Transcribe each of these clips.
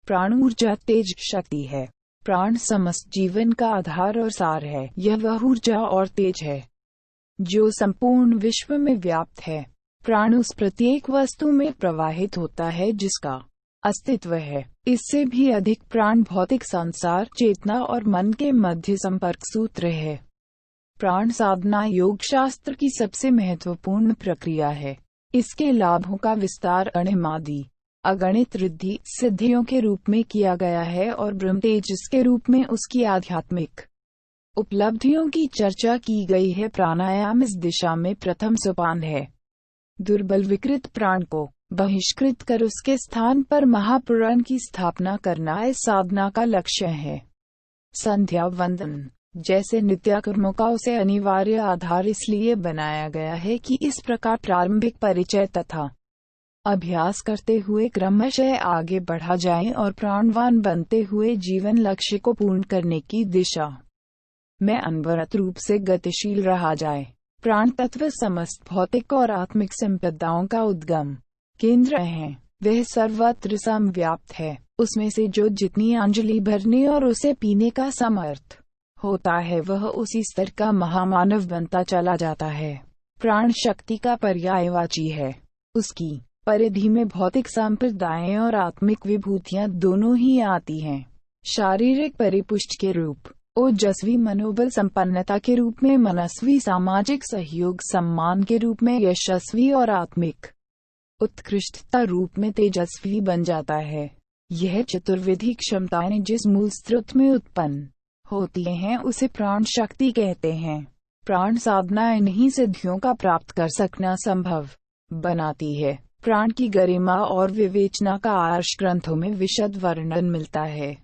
प्राण ऊर्जा तेज शक्ति है। प्राण समस्त जीवन का आधार और सार है। यह वह ऊर्जा और तेज है जो संपूर्ण विश्व में व्याप्त है। प्राण उस प्रत्येक वस्तु में प्रवाहित होता है जिसका अस्तित्व है। इससे भी अधिक प्राण भौतिक संसार, चेतना और मन के मध्य संपर्क सूत्र है। प्राण साधना योग शास्त्र की सबसे महत्वपूर्ण प्रक्रिया है। इसके लाभों का विस्तार अणिमादि अगणित रिद्धि सिद्धियों के रूप में किया गया है और ब्रह्म तेजस के रूप में उसकी आध्यात्मिक उपलब्धियों की चर्चा की गई है। प्राणायाम इस दिशा में प्रथम सोपान है। दुर्बल विकृत प्राण को बहिष्कृत कर उसके स्थान पर महापुराण की स्थापना करना इस साधना का लक्ष्य है। संध्या वंदन जैसे नित्य कर्मों का उसे अनिवार्य आधार इसलिए बनाया गया है कि इस प्रकार प्रारंभिक परिचय तथा अभ्यास करते हुए क्रमशः आगे बढ़ा जाए और प्राणवान बनते हुए जीवन लक्ष्य को पूर्ण करने की दिशा में अनवरत रूप से गतिशील रहा जाए। प्राण तत्व समस्त भौतिक और आत्मिक संपदाओं का उद्गम केंद्र है। वह सर्वत्र समव्याप्त है। उसमें से जो जितनी अंजलि भरने और उसे पीने का समर्थ होता है वह उसी स्तर का महामानव बनता चला जाता है। प्राण शक्ति का पर्यायवाची है। उसकी परिधि में भौतिक संप्रदाय और आत्मिक विभूतियां दोनों ही आती हैं। शारीरिक परिपुष्ट के रूप, ओजस्वी मनोबल संपन्नता के रूप में, मनस्वी सामाजिक सहयोग सम्मान के रूप में, यशस्वी और आत्मिक उत्कृष्टता रूप में तेजस्वी बन जाता है। यह चतुर्विधि क्षमताएं जिस मूल स्रोत में उत्पन्न होती हैं उसे प्राण शक्ति कहते हैं। प्राण साधना इन्हीं सिद्धियों का प्राप्त कर सकना संभव बनाती है। प्राण की गरिमा और विवेचना का आर्ष ग्रंथों में विशद वर्णन मिलता है।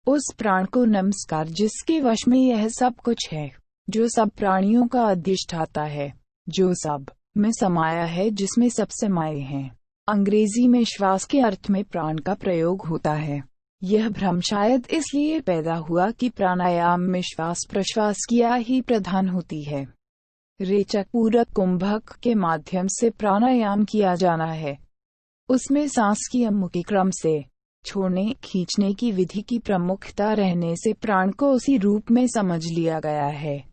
उस प्राण को नमस्कार जिसके वश में यह सब कुछ है, जो सब प्राणियों का अधिष्ठाता है, जो सब में समाया है, जिसमें सब समाये हैं। अंग्रेजी में श्वास के अर्थ में प्राण का प्रयोग होता है। यह भ्रम शायद इसलिए पैदा हुआ कि प्राणायाम में श्वास प्रश्वास क्रिया ही प्रधान होती है। रेचक पूरक कुंभक के माध्यम से प्राणायाम किया जाना है। उसमें सांस की अमुक क्रम से छोड़ने खींचने की विधि की प्रमुखता रहने से प्राण को उसी रूप में समझ लिया गया है।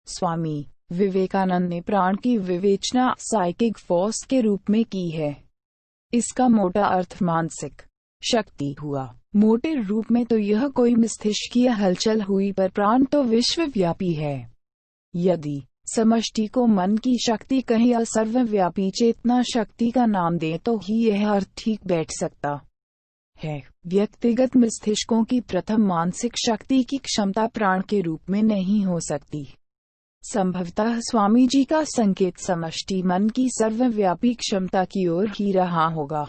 स्वामी विवेकानंद ने प्राण की विवेचना साइकिक फोर्स के रूप में की है। इसका मोटा अर्थ मानसिक शक्ति हुआ। मोटे रूप में तो यह कोई मस्तिष्कीय हलचल हुई, पर प्राण तो विश्वव्यापी है। यदि समष्टि को मन की शक्ति कहीं या सर्वव्यापी चेतना शक्ति का नाम दे तो ही यह अर्थ ठीक बैठ सकता है। व्यक्तिगत मस्तिष्कों की प्रथम मानसिक शक्ति की क्षमता प्राण के रूप में नहीं हो सकती। संभवतः स्वामी जी का संकेत समष्टि मन की सर्वव्यापी क्षमता की ओर ही रहा होगा।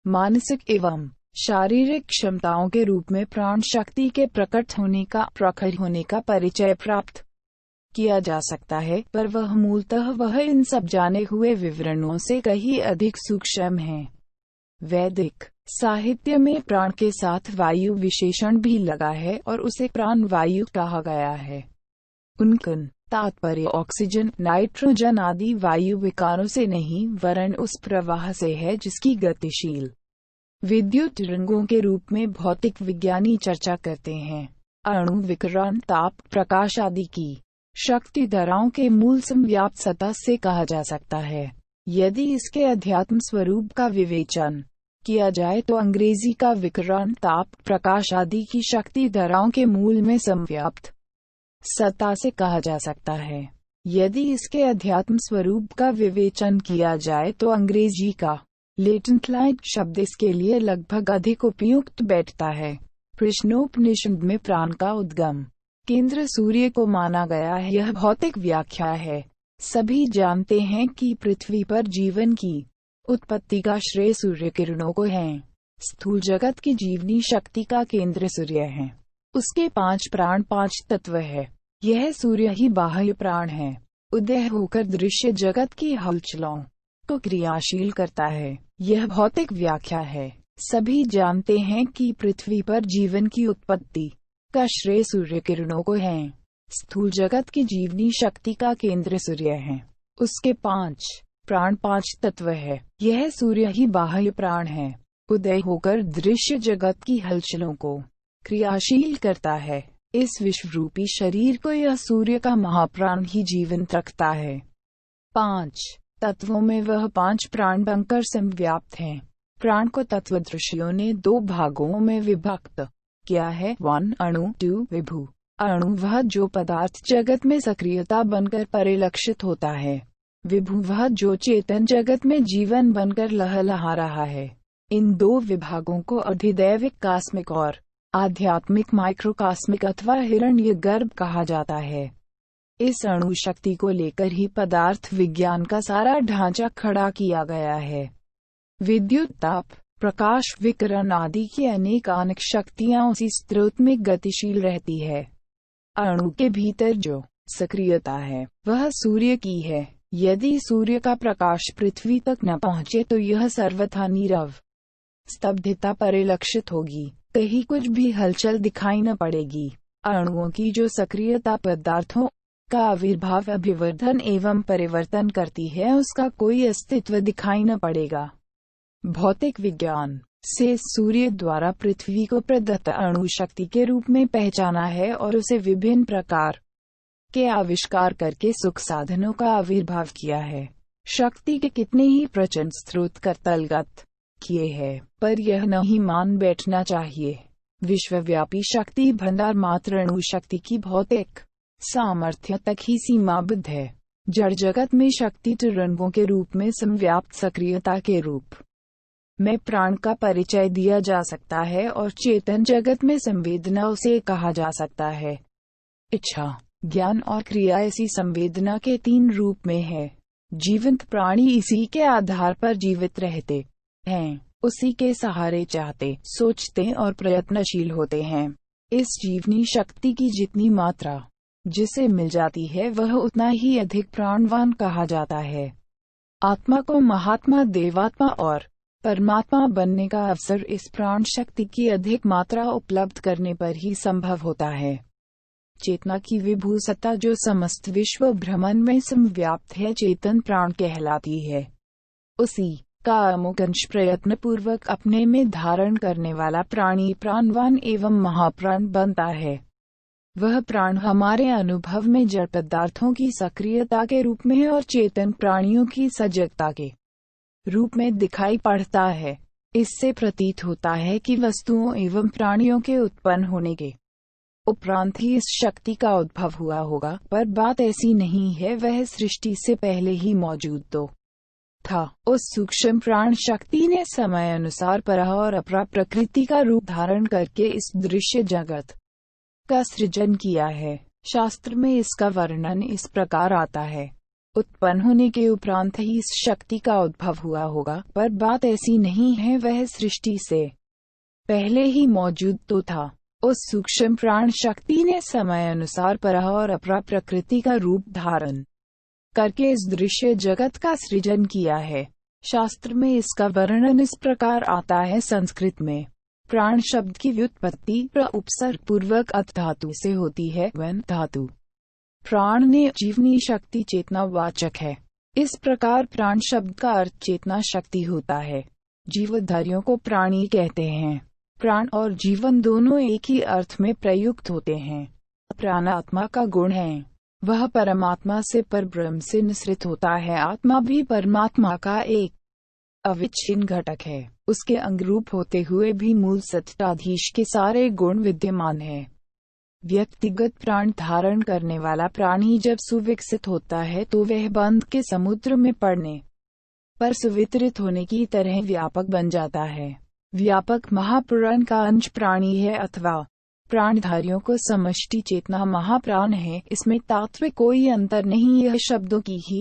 मानसिक एवं शारीरिक क्षमताओं के रूप में प्राण शक्ति के प्रकट होने का, प्रखर होने का परिचय प्राप्त किया जा सकता है, पर वह इन सब जाने हुए विवरणों से कहीं अधिक सूक्ष्म है। वैदिक साहित्य में प्राण के साथ वायु विशेषण भी लगा है और उसे प्राण वायु कहा गया है। उनका तात्पर्य ऑक्सीजन, नाइट्रोजन आदि वायु विकारों से नहीं, वरन उस प्रवाह से है जिसकी गतिशील विद्युत तरंगों के रूप में भौतिक विज्ञानी चर्चा करते हैं। अणु विकिरण, ताप, प्रकाश आदि की शक्ति धाराओं के मूल समव्याप्त सतह से कहा जा सकता है। यदि इसके अध्यात्म स्वरूप का विवेचन किया जाए तो अंग्रेजी का विकिरण, ताप, प्रकाश आदि की शक्ति धाराओं के मूल में समव्याप्त सत्ता से कहा जा सकता है। यदि इसके अध्यात्म स्वरूप का विवेचन किया जाए तो अंग्रेजी का लेटेंट लाइट शब्द इसके लिए लगभग अधिक उपयुक्त बैठता है। कृष्णोपनिषद में प्राण का उद्गम केंद्र सूर्य को माना गया है। यह भौतिक व्याख्या है। सभी जानते हैं कि पृथ्वी पर जीवन की उत्पत्ति का श्रेय सूर्य किरणों को है। स्थूल जगत की जीवनी शक्ति का केंद्र सूर्य है। उसके 5 प्राण 5 तत्व है। यह सूर्य ही बाह्य प्राण है। उदय होकर दृश्य जगत की हलचलों को क्रियाशील करता है। यह भौतिक व्याख्या है। सभी जानते हैं कि पृथ्वी पर जीवन की उत्पत्ति का श्रेय सूर्य किरणों को है। स्थूल जगत की जीवनी शक्ति का केंद्र सूर्य है। उसके 5 प्राण 5 तत्व है। यह सूर्य ही बाह्य प्राण है। उदय होकर दृश्य जगत की हलचलों को क्रियाशील करता है। इस विश्वरूपी शरीर को यह सूर्य का महाप्राण ही जीवंत रखता है। 5 तत्वों में वह 5 प्राण बनकर समव्याप्त हैं। प्राण को तत्वदर्शियों ने 2 भागों में विभक्त किया है। 1 अणु, 2 विभु। अणु वह जो पदार्थ जगत में सक्रियता बनकर परिलक्षित होता है। विभु वह जो चेतन जगत में जीवन बनकर लहलहा रहा है। इन 2 विभागों को अधिदैविक कास्मिक और आध्यात्मिक माइक्रोकास्मिक अथवा हिरण्य गर्भ कहा जाता है। इस अणु शक्ति को लेकर ही पदार्थ विज्ञान का सारा ढांचा खड़ा किया गया है। विद्युत, ताप, प्रकाश, विकिरण आदि की अनेक शक्तियां उसी स्रोत में गतिशील रहती है। अणु के भीतर जो सक्रियता है वह सूर्य की है। यदि सूर्य का प्रकाश पृथ्वी तक न पहुंचे तो यह सर्वथा नीरव स्तब्धता परिलक्षित होगी, कहीं कुछ भी हलचल दिखाई न पड़ेगी। अणुओं की जो सक्रियता पदार्थों का आविर्भाव, अभिवर्धन एवं परिवर्तन करती है, उसका कोई अस्तित्व दिखाई न पड़ेगा। भौतिक विज्ञान से सूर्य द्वारा पृथ्वी को प्रदत्त अणु शक्ति के रूप में पहचाना है और उसे विभिन्न प्रकार के आविष्कार करके सुख साधनों का आविर्भाव किया है। शक्ति के कितने ही प्रचंड स्रोत करतलगत किए हैं, पर यह नहीं मान बैठना चाहिए। विश्वव्यापी शक्ति भंडार मात्र अणु शक्ति की भौतिक सामर्थ्य तक ही सीमाबद्ध है। जड़ जगत में शक्ति तरंगों के रूप में समव्याप्त सक्रियता के रूप में प्राण का परिचय दिया जा सकता है और चेतन जगत में संवेदना उसे कहा जा सकता है। इच्छा, ज्ञान और क्रिया ऐसी संवेदना के 3 रूप में है। जीवंत प्राणी इसी के आधार पर जीवित रहते हैं, उसी के सहारे चाहते, सोचते और प्रयत्नशील होते हैं। इस जीवनी शक्ति की जितनी मात्रा जिसे मिल जाती है वह उतना ही अधिक प्राणवान कहा जाता है। आत्मा को महात्मा, देवात्मा और परमात्मा बनने का अवसर इस प्राण शक्ति की अधिक मात्रा उपलब्ध करने पर ही संभव होता है। चेतना की विभू सत्ता जो समस्त विश्व भ्रमण में समव्याप्त है, चेतन प्राण कहलाती है। उसी का अमुक अंश प्रयत्न पूर्वक अपने में धारण करने वाला प्राणी प्राणवान एवं महाप्राण बनता है। वह प्राण हमारे अनुभव में जड़ पदार्थों की सक्रियता के रूप में और चेतन प्राणियों की सजगता के रूप में दिखाई पड़ता है। इससे प्रतीत होता है कि वस्तुओं एवं प्राणियों के उत्पन्न होने के उपरांत ही इस शक्ति का उद्भव हुआ होगा, पर बात ऐसी नहीं है। वह सृष्टि से पहले ही मौजूद तो था। उस सूक्ष्म प्राण शक्ति ने समय अनुसार परा और अपरा प्रकृति का रूप धारण करके इस दृश्य जगत का सृजन किया है। शास्त्र में इसका वर्णन इस प्रकार आता है, उत्पन्न होने के उपरांत ही इस शक्ति का उद्भव हुआ होगा, पर बात ऐसी नहीं है। वह सृष्टि से पहले ही मौजूद तो था। उस सूक्ष्म प्राण शक्ति ने समय अनुसार परा और अपरा प्रकृति का रूप धारण करके इस दृश्य जगत का सृजन किया है। शास्त्र में इसका वर्णन इस प्रकार आता है। संस्कृत में प्राण शब्द की व्युत्पत्ति प्र उपसर्ग पूर्वक अथ धातु से होती है। वन धातु प्राण ने जीवनी शक्ति चेतना वाचक है। इस प्रकार प्राण शब्द का अर्थ चेतना शक्ति होता है। जीवधारियों को प्राणी कहते हैं। प्राण और जीवन दोनों एक ही अर्थ में प्रयुक्त होते हैं। प्राण आत्मा का गुण है। वह परमात्मा से परब्रह्म से निःसृत होता है। आत्मा भी परमात्मा का एक अविच्छिन्न घटक है। उसके अंगरूप होते हुए भी मूल सत्ताधीश के सारे गुण विद्यमान है। व्यक्तिगत प्राण धारण करने वाला प्राणी जब सुविकसित होता है तो वह बंध के समुद्र में पड़ने पर सुवितरित होने की तरह व्यापक बन जाता है। व्यापक महापुराण का अंश प्राणी है अथवा प्राणधारियों को समष्टि चेतना महाप्राण है। इसमें तात्विक कोई अंतर नहीं, यह शब्दों की ही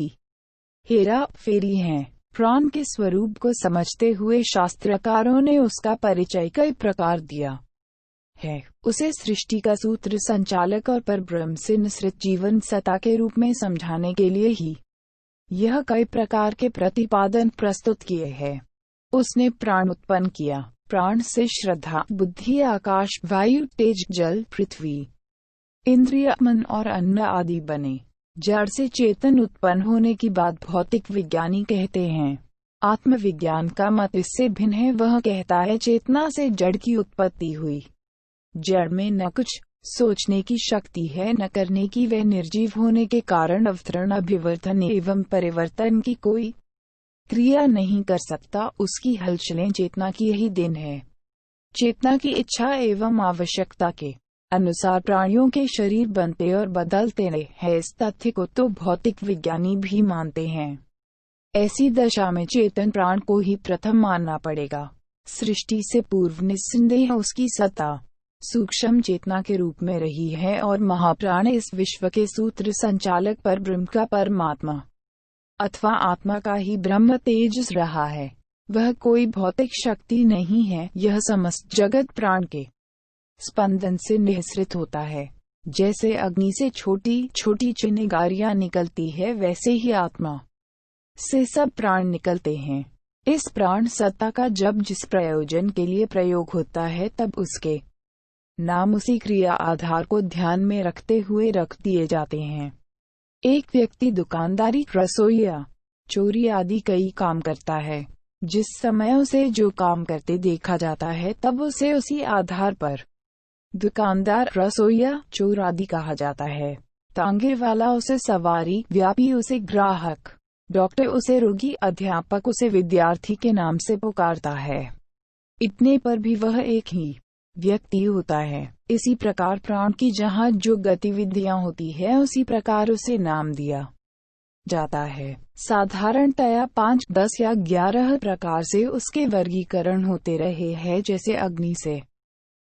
हेरा फेरी है। प्राण के स्वरूप को समझते हुए शास्त्रकारों ने उसका परिचय कई प्रकार दिया है। उसे सृष्टि का सूत्र संचालक और परब्रह्म से निःसृत जीवन सत्ता के रूप में समझाने के लिए ही यह कई प्रकार के प्रतिपादन प्रस्तुत किए हैं। उसने प्राण उत्पन्न किया। प्राण से श्रद्धा, बुद्धि, आकाश, वायु, तेज, जल, पृथ्वी, इंद्रिय, मन और अन्न आदि बने। जड़ से चेतन उत्पन्न होने की बात भौतिक विज्ञानी कहते हैं। आत्मविज्ञान का मत इससे भिन्न है। वह कहता है चेतना से जड़ की उत्पत्ति हुई। जड़ में न कुछ सोचने की शक्ति है, न करने की। वह निर्जीव होने के कारण अवतरण, अभिवर्धन एवं परिवर्तन की कोई क्रिया नहीं कर सकता। उसकी हलचलें चेतना की यही देन है। चेतना की इच्छा एवं आवश्यकता के अनुसार प्राणियों के शरीर बनते और बदलते हैं। इस तथ्य को तो भौतिक विज्ञानी भी मानते हैं। ऐसी दशा में चेतन प्राण को ही प्रथम मानना पड़ेगा। सृष्टि से पूर्व निस्संदेह उसकी सत्ता सूक्ष्म चेतना के रूप में रही है और महाप्राण इस विश्व के सूत्र संचालक पर ब्रह्म का परमात्मा अथवा आत्मा का ही ब्रह्म तेज रहा है। वह कोई भौतिक शक्ति नहीं है। यह समस्त जगत प्राण के स्पंदन से निःसृत होता है। जैसे अग्नि से छोटी छोटी चिंगारियां निकलती है, वैसे ही आत्मा से सब प्राण निकलते हैं। इस प्राण सत्ता का जब जिस प्रयोजन के लिए प्रयोग होता है, तब उसके नाम उसी क्रिया आधार को ध्यान में रखते हुए रख दिए जाते हैं। एक व्यक्ति दुकानदारी, रसोईया, चोरी आदि कई काम करता है। जिस समय उसे जो काम करते देखा जाता है, तब उसे उसी आधार पर दुकानदार, रसोईया, चोर आदि कहा जाता है। तांगे वाला उसे सवारी, व्यापी उसे ग्राहक, डॉक्टर उसे रोगी, अध्यापक उसे विद्यार्थी के नाम से पुकारता है। इतने पर भी वह एक ही व्यक्ति होता है। इसी प्रकार प्राण की जहाँ जो गतिविधियां होती है, उसी प्रकार उसे नाम दिया जाता है। साधारणतया 5, 10 या 11 प्रकार से उसके वर्गीकरण होते रहे हैं। जैसे अग्नि से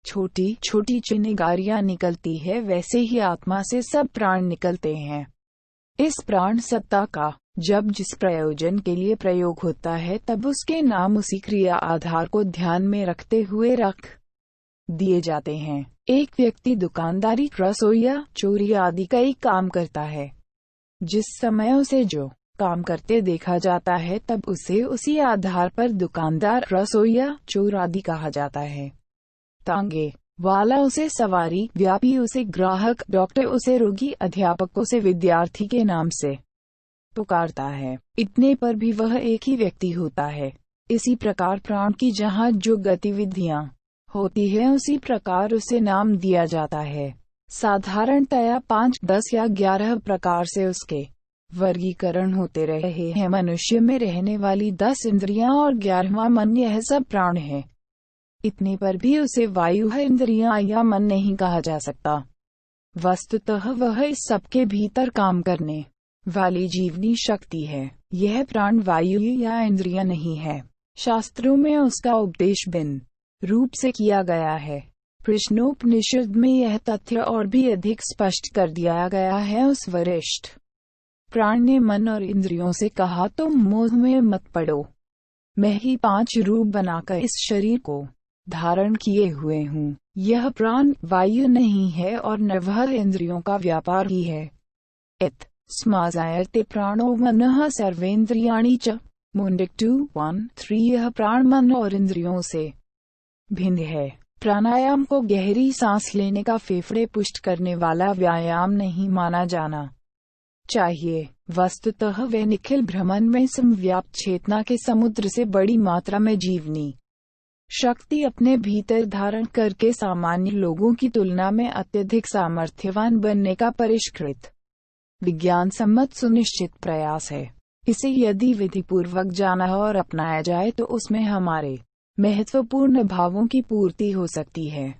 छोटी छोटी चिंगारियां निकलती है, वैसे ही आत्मा से सब प्राण निकलते हैं। इस प्राण सत्ता का जब जिस प्रयोजन के लिए प्रयोग होता है, तब उसके नाम उसी क्रिया आधार को ध्यान में रखते हुए रख दिए जाते हैं। एक व्यक्ति दुकानदारी, रसोईया, चोरी आदि कई काम करता है। जिस समय उसे जो काम करते देखा जाता है, तब उसे उसी आधार पर दुकानदार, रसोईया, चोर आदि कहा जाता है। तांगे वाला उसे सवारी, व्यापी उसे ग्राहक, डॉक्टर उसे रोगी, अध्यापक उसे विद्यार्थी के नाम से पुकारता है। इतने पर भी वह एक ही व्यक्ति होता है। इसी प्रकार प्राण की जहाँ जो गतिविधियां होती है, उसी प्रकार उसे नाम दिया जाता है। साधारणतया 5, 10 या 11 प्रकार से उसके वर्गीकरण होते रहे हैं। मनुष्य में रहने वाली 10 इंद्रियां और 11वां मन, यह सब प्राण है। इतने पर भी उसे वायु है, इंद्रियां या मन नहीं कहा जा सकता। वस्तुतः वह इस सबके भीतर काम करने वाली जीवनी शक्ति है। यह प्राण वायु या इंद्रियां नहीं है। शास्त्रों में उसका उपदेश भिन्न रूप से किया गया है। कृष्णोपनिषद में यह तथ्य और भी अधिक स्पष्ट कर दिया गया है। उस वरिष्ठ प्राण ने मन और इंद्रियों से कहा, तुम मोह में मत पड़ो। मैं ही 5 रूप बनाकर इस शरीर को धारण किए हुए हूँ। यह प्राण वायु नहीं है और न वह इंद्रियों का व्यापार ही है। इत स्माजायते प्राणो मनः सर्वेन्द्रियाणि च। मुंडक 2:1-3। यह प्राण मन और इंद्रियों से भिन्न है। प्राणायाम को गहरी सांस लेने का फेफड़े पुष्ट करने वाला व्यायाम नहीं माना जाना चाहिए। वस्तुतः वे निखिल भ्रमण में समव्याप्त चेतना के समुद्र से बड़ी मात्रा में जीवनी शक्ति अपने भीतर धारण करके सामान्य लोगों की तुलना में अत्यधिक सामर्थ्यवान बनने का परिष्कृत विज्ञान सम्मत सुनिश्चित प्रयास है। इसे यदि विधिपूर्वक जाना और अपनाया जाए, तो उसमें हमारे महत्वपूर्ण भावों की पूर्ति हो सकती है।